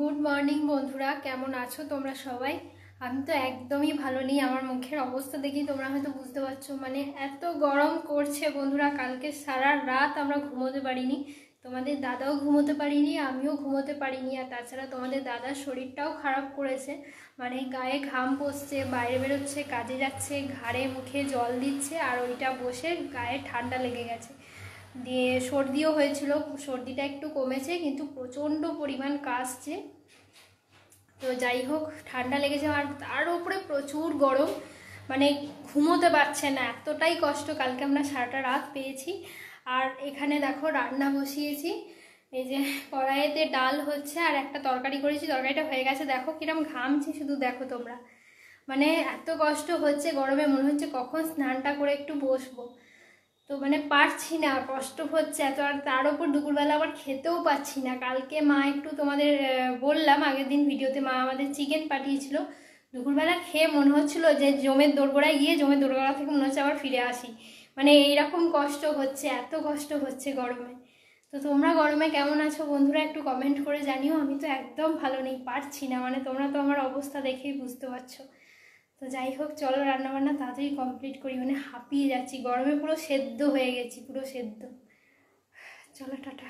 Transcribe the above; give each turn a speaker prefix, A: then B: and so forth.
A: Good morning বন্ধুরা, কেমন আছো তোমরা সবাই? আমি তো একদমই ভালো নেই। আমার মুখের অবস্থা দেখি তোমরা হয়তো বুঝতে পারছো, মানে এত গরম করছে বন্ধুরা। কালকে সারা রাত আমরা ঘুমোতে পারিনি, তোমাদের দাদাও ঘুমোতে পারিনি, আমিও ঘুমোতে পারিনি। আর তাছাড়া তোমাদের দাদার শরীরটাও খারাপ করেছে, মানে গায়ে ঘাম বসছে, বাইরে বেরোচ্ছে, কাজে যাচ্ছে, ঘাড়ে মুখে জল দিচ্ছে, আর ওইটা বসে গায়ে ঠান্ডা লেগে গেছে। দিয়ে সর্দিও হয়েছিল, সর্দিটা একটু কমেছে কিন্তু প্রচণ্ড পরিমাণ কাশছে। তো যাই হোক, ঠান্ডা লেগেছে আর তার উপরে প্রচুর গরম, মানে ঘুমোতে পারছে না, এতটাই কষ্ট কালকে আমরা সারাটা রাত পেয়েছি। আর এখানে দেখো রান্না বসিয়েছি, এই যে কড়াইতে ডাল হচ্ছে আর একটা তরকারি করেছি, তরকারিটা হয়ে গেছে। দেখো কিরম ঘামছি, শুধু দেখো তোমরা, মানে এত কষ্ট হচ্ছে গরমে, মনে হচ্ছে কখন স্নানটা করে একটু বসবো। তো মানে পারছি না, কষ্ট হচ্ছে এত। আর তার উপর দুপুরবেলা আবার খেতেও পাচ্ছি না। কালকে মা একটু তোমাদের বললাম আগের দিন ভিডিওতে, মা আমাদের চিকেন পাঠিয়েছিল। দুপুরবেলা খেয়ে মনে হচ্ছিল যে জমের দোরগোড়ায় গিয়ে জমের দোরগোড়া থেকে মনে হচ্ছে আবার ফিরে আসি, মানে এইরকম কষ্ট হচ্ছে, এত কষ্ট হচ্ছে গরমে। তো তোমরা গরমে কেমন আছো বন্ধুরা, একটু কমেন্ট করে জানিও। আমি তো একদম ভালো নেই, পারছি না, মানে তোমরা তো আমার অবস্থা দেখেই বুঝতে পারছো। তো যাই হোক, চলো রান্নাবান্না তাড়াতাড়ি কমপ্লিট করি, মানে হাঁপিয়ে যাচ্ছি গরমে, পুরো সেদ্ধ হয়ে গেছি, পুরো সেদ্ধ। চলো টাটা।